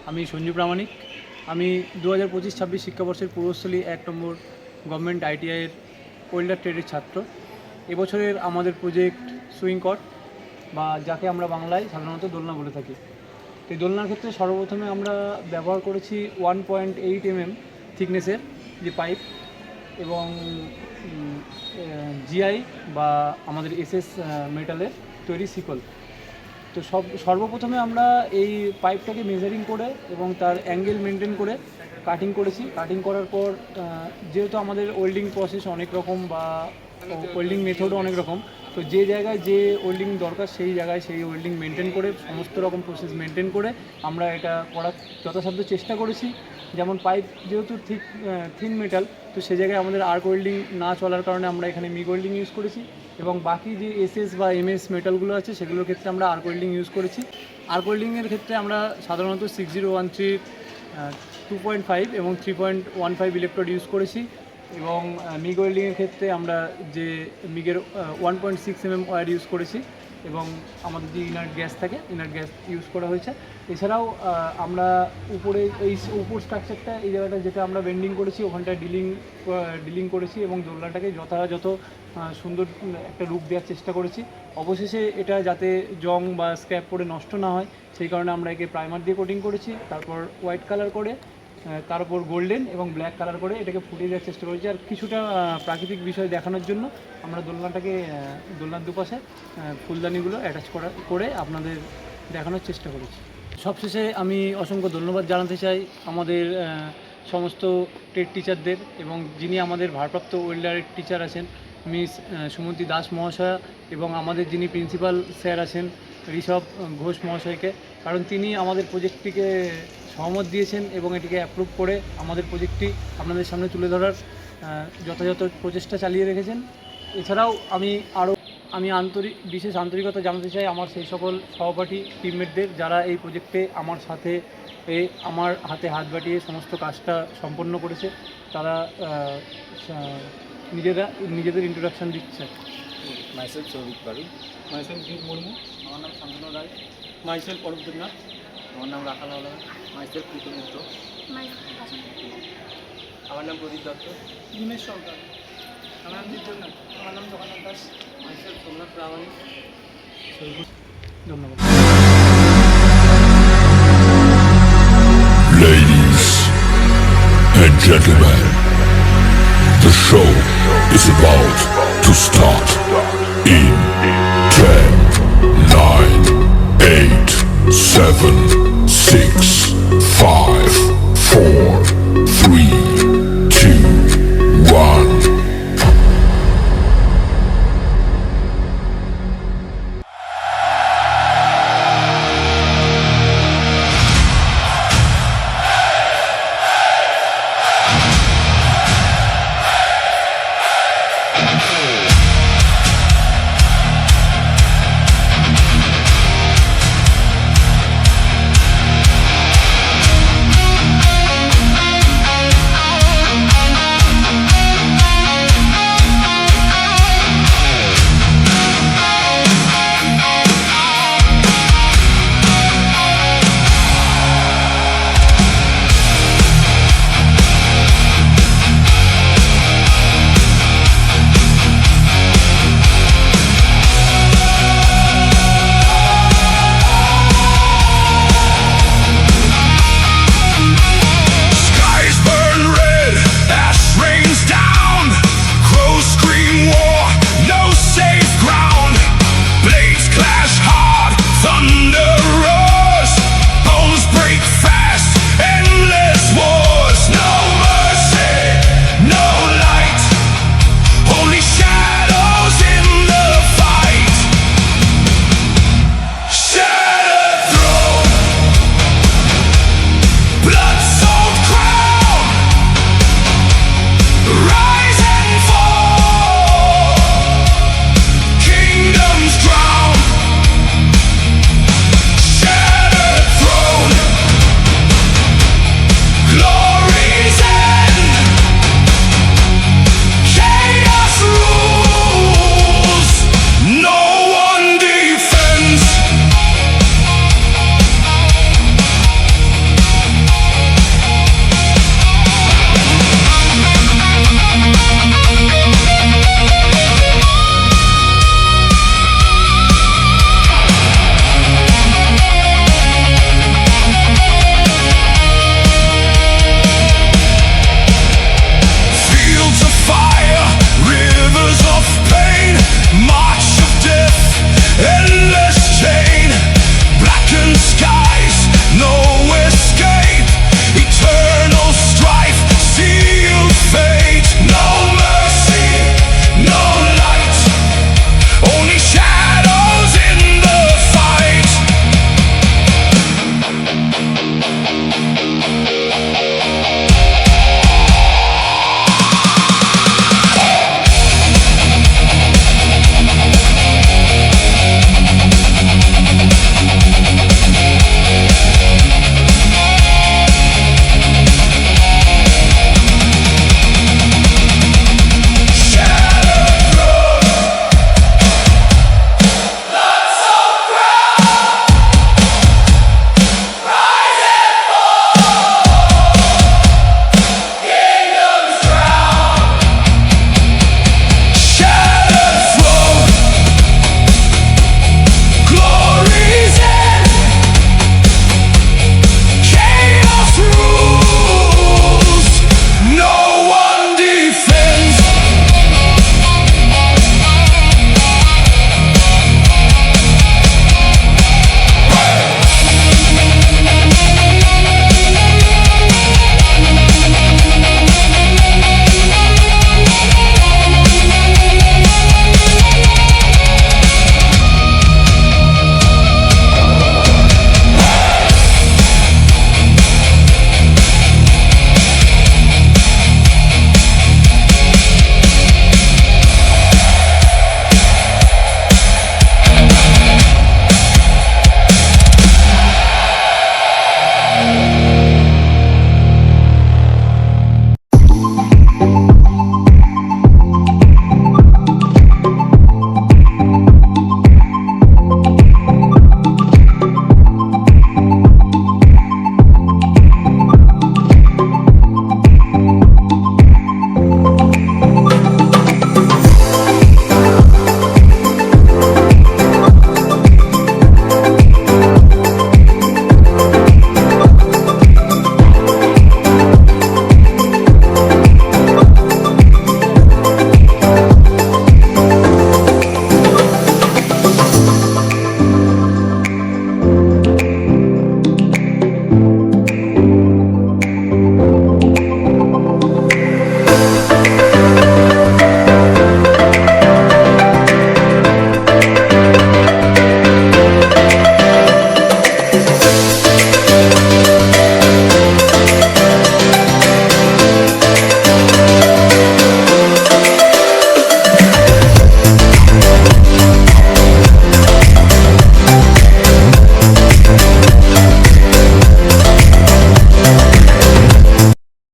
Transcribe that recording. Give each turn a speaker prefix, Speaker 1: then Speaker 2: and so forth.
Speaker 1: আমি সঞ্জু প্রামাণিক। আমি 2025-26 শিক্ষাবর্ষের পূর্বস্থলী 1 নম্বর government আইটিআইয়ের welder ট্রেডের ছাত্র। এবছরের আমাদের প্রজেক্ট সুইং কট, বা যাকে আমরা বাংলায় সাধারণত দোলনা বলে থাকি। এই দোলনার ক্ষেত্রে সর্বপ্রথমে আমরা ব্যবহার করেছি 1.8 mm থিকনেসের যে পাইপ এবং জিআই বা আমাদের এসএস মেটালের তৈরি শিকল। তো সর্বপ্রথমে আমরা এই পাইপটাকে মেজারিং করে এবং তার অ্যাঙ্গেল মেনটেন করে কাটিং করেছি। কাটিং করার পর যেহেতু আমাদের ওয়েল্ডিং প্রসেস অনেক রকম বা ওয়েল্ডিং মেথডও অনেক রকম, তো যে জায়গায় যে ওয়েল্ডিং দরকার সেই জায়গায় সেই ওয়েল্ডিং মেনটেন করে সমস্ত রকম প্রসেস মেনটেন করে আমরা এটা করার যথাসাধ্য চেষ্টা করেছি। যেমন পাইপ যেহেতু থিন মেটাল, তো সে জায়গায় আমাদের আর্ক ওয়েল্ডিং না চলার কারণে আমরা এখানে মিগ ওয়েল্ডিং ইউজ করেছি এবং বাকি যে এসএস বা এমএস মেটালগুলো আছে সেগুলোর ক্ষেত্রে আমরা আর্ক ওয়েল্ডিং ইউজ করেছি। আর্ক ওয়েল্ডিংয়ের ক্ষেত্রে আমরা সাধারণত 6013 2.5 এবং 3.15 ইলেকট্রোড ইউজ করেছি এবং মিগ ওয়েল্ডিংয়ের ক্ষেত্রে আমরা যে মিগের 1.6 mm ওয়্যার ইউজ করেছি এবং আমাদের যে ইনার্ট গ্যাস থাকে ইনার্ট গ্যাস ইউজ করা হয়েছে। এছাড়াও আমরা উপরে এই উপর স্ট্রাকচারটা এই জায়গাটা যেটা আমরা বেন্ডিং করেছি ওখানটা ডিলিং করেছি এবং দোলনাটাকে যথাযথ সুন্দর একটা রূপ দেওয়ার চেষ্টা করেছি। অবশেষে এটা যাতে জং বা স্ক্র্যাপ পড়ে নষ্ট না হয় সেই কারণে আমরা একে প্রাইমার দিয়ে কোটিং করেছি, তারপর হোয়াইট কালার করে, তার উপর গোল্ডেন এবং ব্ল্যাক কালার করে এটাকে ফুটিয়ে দেওয়ার চেষ্টা করেছি। আর কিছুটা প্রাকৃতিক বিষয় দেখানোর জন্য আমরা দোলনার দুপাশে ফুলদানিগুলো অ্যাটাচ করে আপনাদের দেখানোর চেষ্টা করেছি। সবশেষে আমি অসংখ্য ধন্যবাদ জানাতে চাই আমাদের সমস্ত ট্রেড টিচারদের এবং যিনি আমাদের ভারপ্রাপ্ত ওয়েল্ডারের টিচার আছেন মিস সুমন্তী দাস মহাশয়া এবং আমাদের যিনি প্রিন্সিপাল স্যার আছেন ঋষভ ঘোষ মহাশয়কে, কারণ তিনি আমাদের প্রজেক্টটিকে সহমত দিয়েছেন এবং এটিকে অ্যাপ্রুভ করে আমাদের প্রজেক্টটি আপনাদের সামনে তুলে ধরার যথাযথ প্রচেষ্টা চালিয়ে রেখেছেন। এছাড়াও আমি বিশেষ আন্তরিকতা জানাতে চাই আমার সেই সকল সহপাঠী টিমমেটদের যারা এই প্রজেক্টে আমার হাতে হাত বাটিয়ে সমস্ত কাজটা সম্পন্ন করেছে। তারা নিজেদের ইন্ট্রোডাকশান দিচ্ছে।
Speaker 2: মাইসেলফ সৌভিক পারু,
Speaker 1: মাইসেলফ দীপ মুর্মু, আমার নাম শান্তনু রায়, মাইসেলফ অরূপ দেবনাথ,
Speaker 2: আমার নাম রাখাল হাওলাদার, মাইসেলফ প্রীতম মিত্র,
Speaker 1: আমার নাম প্রদীপ দত্ত,
Speaker 3: দিনেশ সরকার, আমার নাম দীপজনাথ, আমার নাম জগন্নাথ দাস,
Speaker 1: মাইসেলফ সোমনাথ প্রামাণিক। ধন্যবাদ।
Speaker 4: Ladies and gentlemen, the show is about to start in 10, 9, 8, 7,